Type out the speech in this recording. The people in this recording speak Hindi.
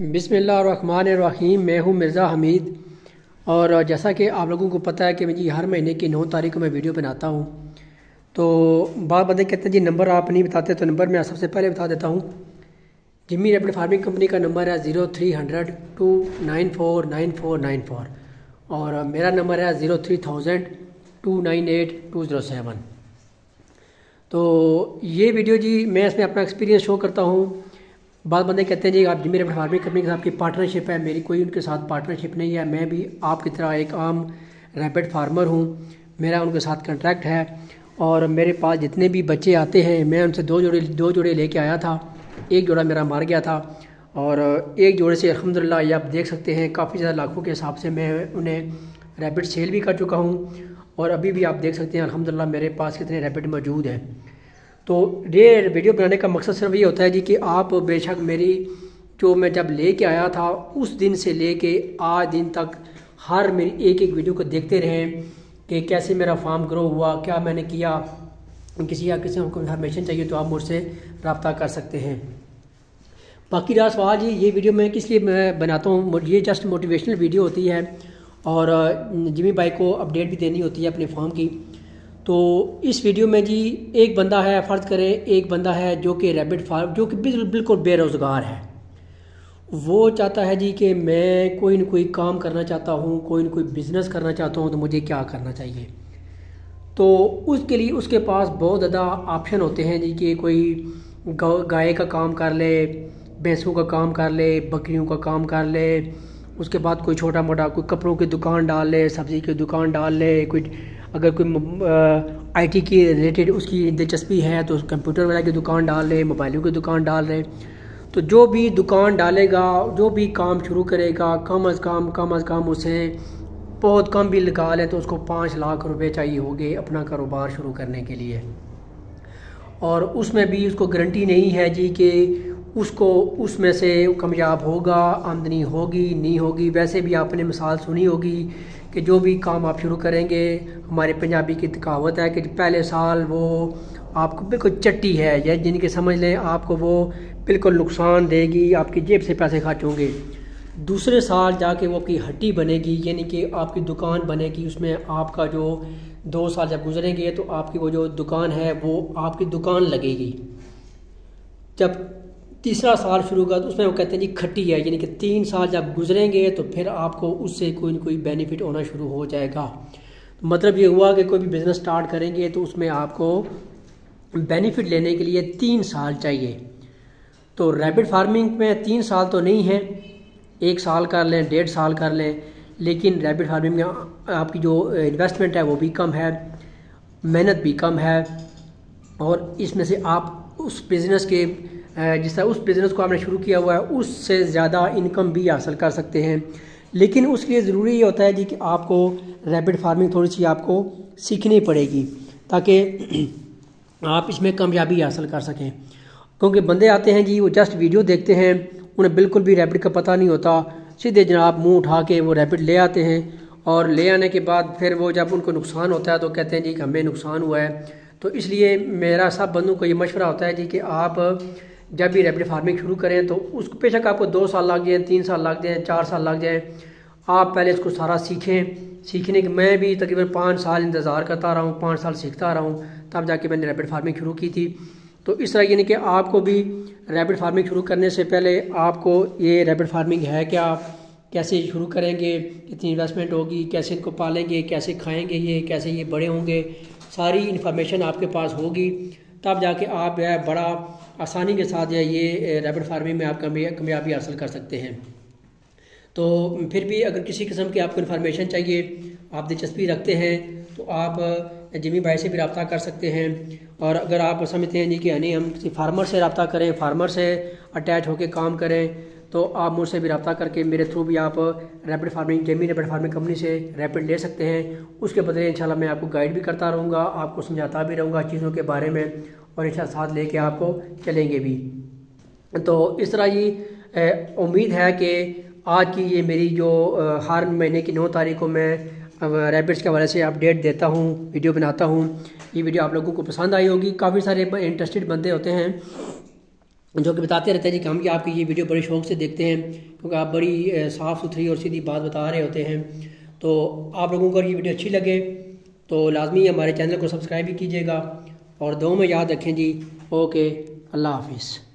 बिस्मिल्लाहिर्रहमानिर्रहीम। मैं हूँ मिर्ज़ा हमीद और जैसा कि आप लोगों को पता है कि मैं जी हर महीने की 9 तारीख को मैं वीडियो बनाता हूँ। तो बात बंदे कहते हैं जी नंबर आप नहीं बताते, तो नंबर मैं सबसे पहले बता देता हूँ। जिम्मी रैपिड फार्मिंग कंपनी का नंबर है 0300 294 9494 और मेरा नंबर है 03,000 298 207। तो ये वीडियो जी मैं इसमें अपना एक्सपीरियंस शो करता हूँ। बात बंदे कहते हैं जी आप जिम्मी रैपिड फार्मिंग कंपनी के साथ आपकी पार्टनरशिप है, मेरी कोई उनके साथ पार्टनरशिप नहीं है। मैं भी आपकी तरह एक आम रैपिड फार्मर हूँ, मेरा उनके साथ कॉन्ट्रैक्ट है और मेरे पास जितने भी बच्चे आते हैं मैं उनसे दो जोड़े लेके आया था। एक जोड़ा मेरा मार गया था और एक जोड़े से अल्हम्दुलिल्लाह ये आप देख सकते हैं काफ़ी ज़्यादा लाखों के हिसाब से मैं उन्हें रैपिड सेल भी कर चुका हूँ और अभी भी आप देख सकते हैं अल्हम्दुलिल्लाह मेरे पास कितने रैपिड मौजूद हैं। तो ये वीडियो बनाने का मकसद सिर्फ ये होता है जी कि आप बेशक मेरी जो मैं जब लेके आया था उस दिन से लेके आज दिन तक हर मेरी एक एक वीडियो को देखते रहें कि कैसे मेरा फार्म ग्रो हुआ, क्या मैंने किया। किसी को इन्फॉर्मेशन चाहिए तो आप मुझसे रब्ता कर सकते हैं। बाकी रहा सवाल जी ये वीडियो मैं किस लिए मैं बनाता हूँ, ये जस्ट मोटिवेशनल वीडियो होती है और जिमी भाई को अपडेट भी देनी होती है अपने फार्म की। तो इस वीडियो में जी एक बंदा है, फ़र्ज़ करें एक बंदा है जो कि रैपिड फार्म जो कि बिल्कुल बेरोज़गार है। वो चाहता है जी कि मैं कोई न कोई काम करना चाहता हूँ, कोई न कोई बिज़नेस करना चाहता हूँ, तो मुझे क्या करना चाहिए। तो उसके लिए उसके पास बहुत ज़्यादा ऑप्शन होते हैं जी कि कोई गाय का काम कर ले, भैंसों का काम कर ले, बकरियों का काम कर ले, उसके बाद कोई छोटा मोटा कोई कपड़ों की दुकान डाल ले, सब्ज़ी की दुकान डाल ले, कोई अगर कोई आईटी की रिलेटेड उसकी दिलचस्पी है तो कंप्यूटर वगैरह की दुकान डाल ले, मोबाइलों की दुकान डाल ले। तो जो भी दुकान डालेगा, जो भी काम शुरू करेगा, कम अज़ कम उसे बहुत कम भी लगा ले तो उसको 5 लाख रुपए चाहिए होंगे अपना कारोबार शुरू करने के लिए। और उसमें भी उसको गारंटी नहीं है जी कि उसको उसमें से कामयाब होगा, आमदनी होगी नहीं होगी। वैसे भी आपने मिसाल सुनी होगी कि जो भी काम आप शुरू करेंगे, हमारे पंजाबी की कहावत है कि पहले साल वो आपको बिल्कुल चट्टी है या जिनके समझ लें आपको वो बिल्कुल नुकसान देगी, आपकी जेब से पैसे खर्च होंगे। दूसरे साल जाके वो आपकी हट्टी बनेगी, यानी कि आपकी दुकान बनेगी। उसमें आपका जो 2 साल जब गुजरेंगे तो आपकी वो जो दुकान है वो आपकी दुकान लगेगी। जब तीसरा साल शुरू होगा तो उसमें वो कहते हैं जी खट्टी है, यानी कि 3 साल जब गुजरेंगे तो फिर आपको उससे कोई ना कोई बेनिफिट होना शुरू हो जाएगा। तो मतलब ये हुआ कि कोई भी बिज़नेस स्टार्ट करेंगे तो उसमें आपको बेनिफिट लेने के लिए 3 साल चाहिए। तो रैपिड फार्मिंग में 3 साल तो नहीं है, 1 साल कर लें, 1.5 साल कर लें, लेकिन रैपिड फार्मिंग में आपकी जो इन्वेस्टमेंट है वो भी कम है, मेहनत भी कम है और इसमें से आप उस बिज़नेस के जिस तरह उस बिज़नेस को आपने शुरू किया हुआ है उससे ज़्यादा इनकम भी हासिल कर सकते हैं। लेकिन उसके लिए ज़रूरी ये होता है जी कि आपको रैपिड फार्मिंग थोड़ी सी आपको सीखनी पड़ेगी ताकि आप इसमें कामयाबी हासिल कर सकें। क्योंकि बंदे आते हैं जी वो जस्ट वीडियो देखते हैं, उन्हें बिल्कुल भी रैपिड का पता नहीं होता, सीधे जनाब मुंह उठा के वो रैपिड ले आते हैं और ले आने के बाद फिर वो जब उनको नुकसान होता है तो कहते हैं जी कि हमें नुकसान हुआ है। तो इसलिए मेरा सब बंदों को ये मशवरा होता है जी कि आप जब भी रैपिड फार्मिंग शुरू करें तो उसको बेशक आपको 2 साल लग जाए, 3 साल लग जाए, 4 साल लग जाए, आप पहले इसको सारा सीखें। सीखने के मैं भी तकरीबन 5 साल इंतज़ार करता रहा हूँ, 5 साल सीखता रहा हूँ, तब जाके मैंने रैपिड फार्मिंग शुरू की थी। तो इस तरह यानी कि आपको भी रैपिड फार्मिंग शुरू करने से पहले आपको ये रैपिड फार्मिंग है क्या, कैसे शुरू करेंगे, कितनी इन्वेस्टमेंट होगी, कैसे इनको पालेंगे, कैसे खाएंगे ये, कैसे ये बड़े होंगे, सारी इन्फॉर्मेशन आपके पास होगी। तब जाके आप जो है बड़ा आसानी के साथ ये रैपिड फार्मिंग में आप कामयाबी हासिल कर सकते हैं। तो फिर भी अगर किसी किस्म की आपको इन्फॉर्मेशन चाहिए, आप दिलचस्पी रखते हैं तो आप जिमी भाई से भी रब्ता कर सकते हैं। और अगर आप समझते हैं जी कि यानी हम किसी फार्मर से रब्ता करें, फार्मर से अटैच होकर काम करें, तो आप मुझसे भी रब्ता करके मेरे थ्रू भी आप rapid farming Jimmy rapid farming company से रैपिड ले सकते हैं। उसके बदले इंशाल्लाह मैं आपको गाइड भी करता रहूँगा, आपको समझाता भी रहूँगा चीज़ों के बारे में और इंशाल्लाह साथ लेके आपको चलेंगे भी। तो इस तरह ये उम्मीद है कि आज की ये मेरी जो हर महीने की 9 तारीख को मैं रैपिड्स के हवाले से अपडेट देता हूँ, वीडियो बनाता हूँ, ये वीडियो आप लोगों को पसंद आई होगी। काफ़ी सारे इंटरेस्टेड बंदे होते हैं जो कि बताते रहते हैं जी कि हम कि आपकी ये वीडियो बड़े शौक से देखते हैं, क्योंकि आप बड़ी साफ़ सुथरी और सीधी बात बता रहे होते हैं। तो आप लोगों को अगर ये वीडियो अच्छी लगे तो लाजमी हमारे चैनल को सब्सक्राइब भी कीजिएगा और दुआ में याद रखें जी। ओके, अल्लाह हाफिज़।